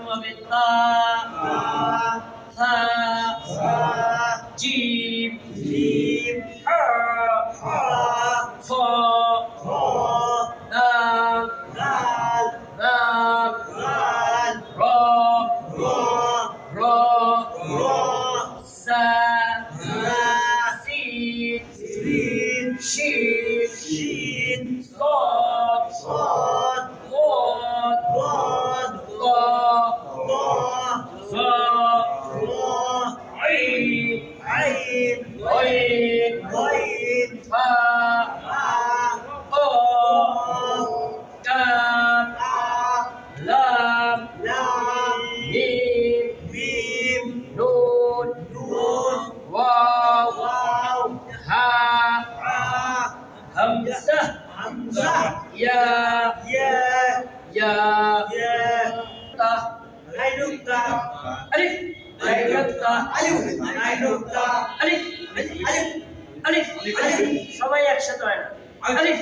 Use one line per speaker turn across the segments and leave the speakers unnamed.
হবে তা সা জিম হা খ দাল দাল র সা সিন শিন صاد ضاد ظ عين غين فاء قاف كاف لام ميم نون واو ها همزة يا تا ألف ألف সবাই একসাথে হয় না ألف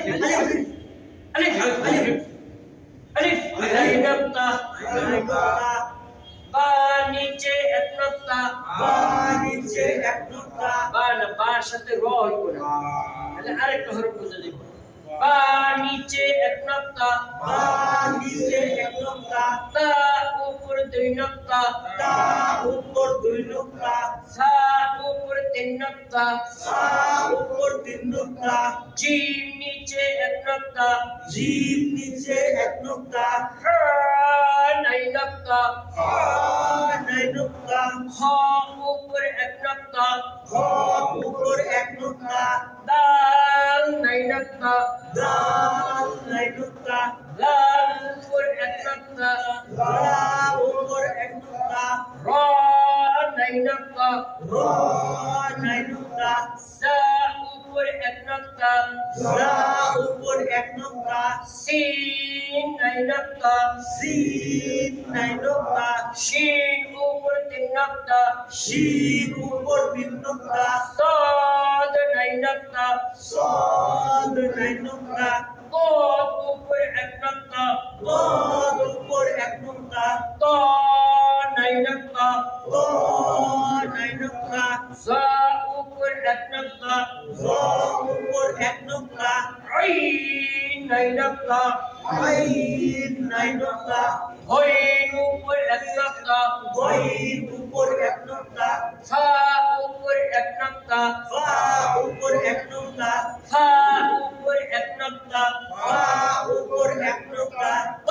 বা নিচে এক নোক্তা বা না বার সাথে র হইব না তাহলে আরেকটা হরফ বুঝে দেব বা নিচে এক নোক্তা তা উপর দুই নোক্তা সা উপর তিন নোক্তা জিম নিচে এক নোক্তা হা নাই নোক্তা খ উপর এক নোক্তা দাল নাই নোক্তা লাম উপর এক নোক্তা র নাই নোক্তা সা উপর এক নোক্তা সিন নাই নোক্তা শিন উপর তিন নোক্তা صاد নাই নোক্তা قاف উপর এক নোক্তা ত নাই নোক্তা জা উপর এক নোক্তা আইন নাই নোক্তা হইন উপর এক নোক্তা ফা উপর এক নোক্তা ফা উপর এক নোক্তা ত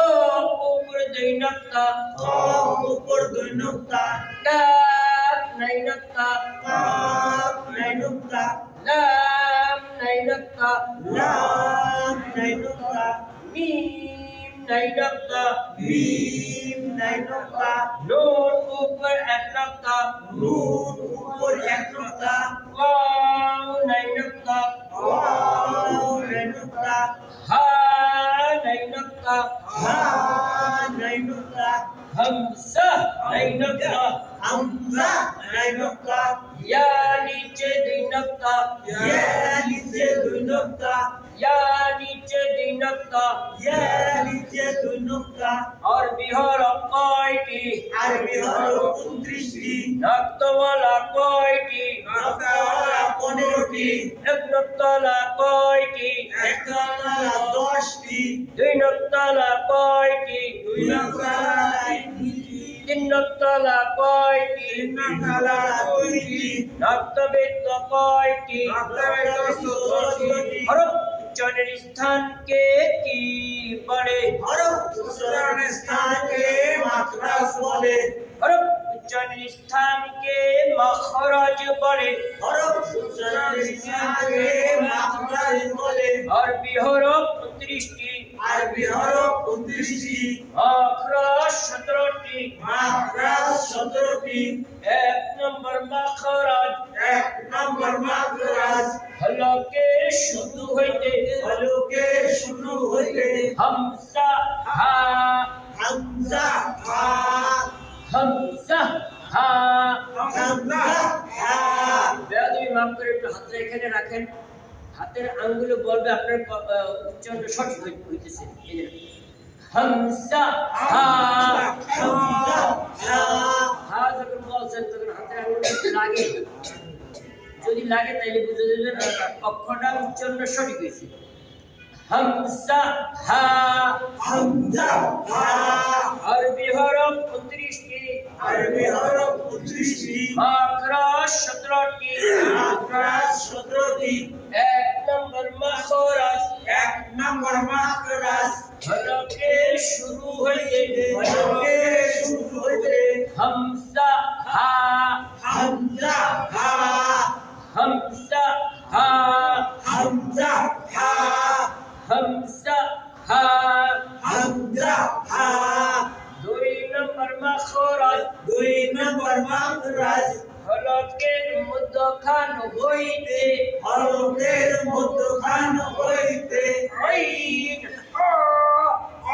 উপর দুই নোক্তা কাফ নাই নোক্তা লাম নাই নোক্তা মিম নাই নোক্তা নুন উপর এক নোক্তা ওয়াও নাই নোক্তা হা নাই নোক্তা হামজা নাই নোক্তা ইয়া নিচে দুই নোক্তা আরবি হরফ কয়টি? নক্তওয়ালা কয়টি?
15টি।
এক নক্তওয়ালা কয়টি?
10টি।
দুই নক্তওয়ালা কয়টি?
2 নক্তওয়ালা
তিন নক্তওয়ালা কয়টি?
3 নক্তওয়ালা 2টি।
নক্তবৃত্ত কয়টি? হরফ উচ্চারণের স্থানকে কি বলে?
হরফ উচ্চারণের স্থানকে মাখরাজ বলে।
হরফ উচ্চারণের স্থানকে মাখরাজ বলে।
হরফ উচ্চারণের স্থানকে মাখরাজ বলে।
আরবি হরফ 29টি।
আরবি হরফ 29টি।
মাখরাজ 17টি।
মাখরাজ 17টি।
1 নম্বর মাখরাজ।
1 নম্বর মাখরাজ
হলকে শুরু হইতে।
হলকে শুরু হইতে।
হামজা হা।
হামজা হা।
হামজা হা।
হামজা হা।
বেয়াদবি মাফ করে একটু হাতটা এখানে রাখেন। হাতের আঙ্গুলে বলবে আপনার উচ্চারণ সঠিক হইতেছে। হামজা হা।
হামজা
লাগে তাইলে বুঝে যাবেন অক্ষরটা উচ্চারণ সঠিক হয়েছে হামজা হা
হামজা হা
আরবি হরফ 29টি
আরবি হরফ 29টি
মাখরাজ 17টি
মাখরাজ 17টি
1 নম্বর মাখরাজ
1 নম্বর মাখরাজ
হরফে শুরু হইতে
হরফে শুরু হইতে
হামজা হা
হামজা হা
হামজা হা
হামজা হা
হামজা হা
হামজা হা
2 নম্বর মাখরাজ
2 নম্বর মাখরাজ
হরফের মধ্যখান হইতে
হরফের মধ্যখান হইতে
আইন হা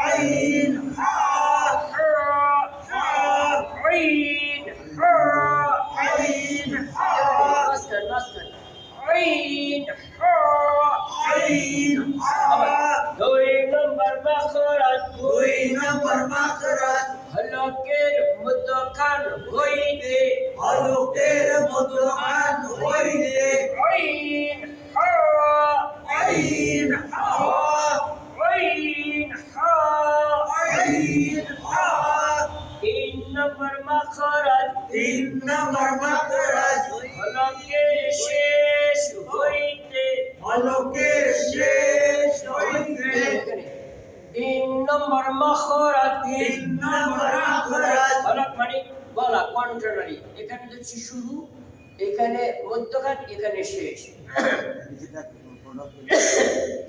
আইন হা হা
আইন হা
আইন হা
মাস্টার আইন হা
আইন হা
2 নম্বর মাখরাজ
2 নম্বর মাখরাজ
হলকের মধ্যখান হইতে
হরফের মধ্যখান হইতে
আইন হা
আইন হা
আইন হা
আইন হা
3 নম্বর মাখরাজ
3 নম্বর মাখরাজ
হলকের শেষ হইতে
হলকের শেষ হইতে
3 নম্বর মাখরাজ
3 নম্বর মাখরাজ
হলক মানে গলা কন্ট্রোলারি এখানে হচ্ছে শুরু এখানে মধ্যখান এখানে শেষ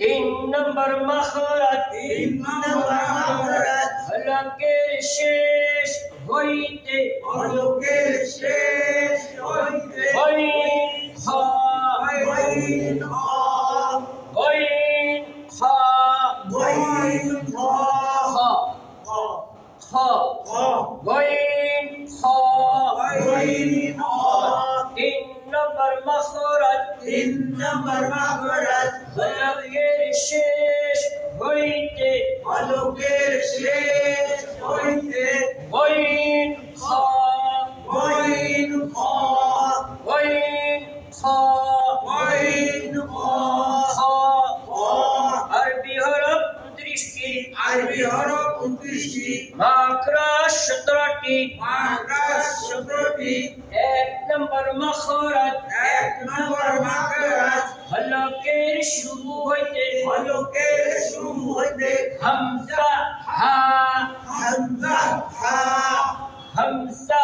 3 নম্বর মাখরাজ
3 নম্বর মাখরাজ
হলকের শেষ হইতে
হলকের শেষ হইতে
আইন হা
আইন হা
আইন হা
আইন হা
হা
হা
হা আইন হা
আইন হা
3 নম্বর মাখরাজ
3 নম্বর মাখরাজ
হলকের শেষ হইতে
হলকের শেষ হইতে
আইন হা
আইন হা
আইন হা
আইন হা
হা
হা
আরবি হরফ 29টি
আরবি হরফ 29টি
মাখরাজ 17টি
মাখরাজ 17টি
1 নম্বর মাখরাজ
1 নম্বর মাখরাজ
হলকের শুরু হইতে
হলকের শুরু হইতে
হামজা হা
হামজা হা
হামজা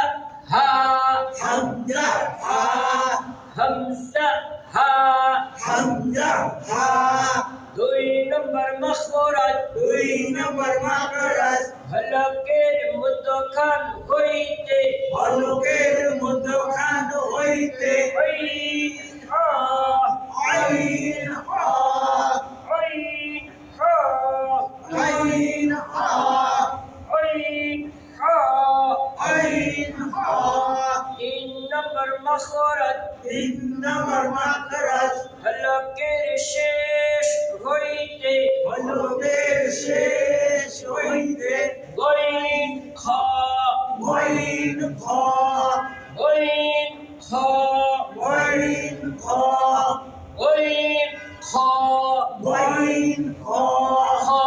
হা
হামজা হা
হামজা হা
হামজা হা
2 নম্বর মাখরাজ
2 নম্বর মাখরাজ
হলকের মধ্যখান হইতে
হলকের মধ্যখান হইতে
আইন হা
আইন হা
আইন হা
আইন হা
আইন হা
আইন হা
3 নম্বর মাখরাজ
3 নম্বর মাখরাজ
হলকের শেষ হইতে
হলকের শেষ হইতে
আইন খা
আইন হা
আইন খা
আইন হা
আইন খা
আইন হা
খা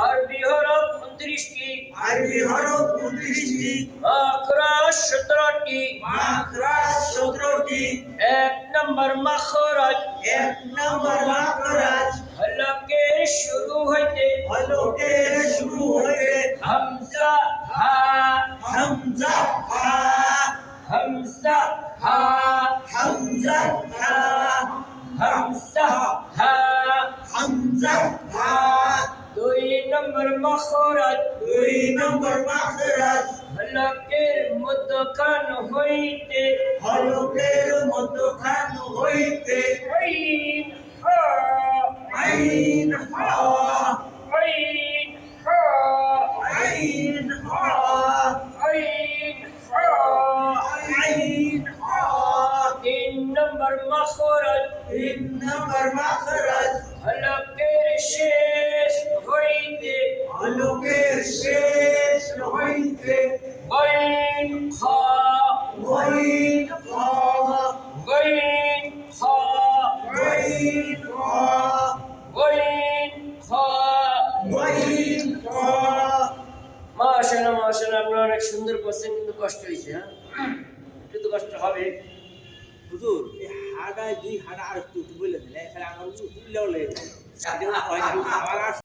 আরবি হরফ 29টি
আরবি হরফ 29টি
মাখরাজ 17টি
মাখরাজ 17টি
1 নম্বর মাখরাজ
1 নম্বর মাখরাজ
হলকের শুরু হইতে
হলকের শুরু হইতে
হামজা হা
হামজা হা
হামজা হা
হামজা হা
হামজা হা
হামজা হা
2 নম্বর মাখরাজ
2 নম্বর মাখরাজ
হলকের মধ্যখান হইতে
হলকের মধ্যখান হইতে
আইন হা
আইন হা
আইন হা
আইন হা
আইন হা
আইন হা
3 নম্বর মাখরাজ
3 নম্বর মাখরাজ
হলকের শেষ হইতে
হলকের শেষ হইতে
আইন খা
আইন হা
আইন
আইন ক
মাশাআল্লাহ আপনি অনেক সুন্দর বলছেন কিন্তু কষ্ট হয়েছে হ্যাঁ একটু তো কষ্ট হবে
হুজুর এই হাড়ায় দুই হাড়া আর একটু বলে দিলে এখানে আমার তুললেও লেগে যায়। হয় না, আমার আর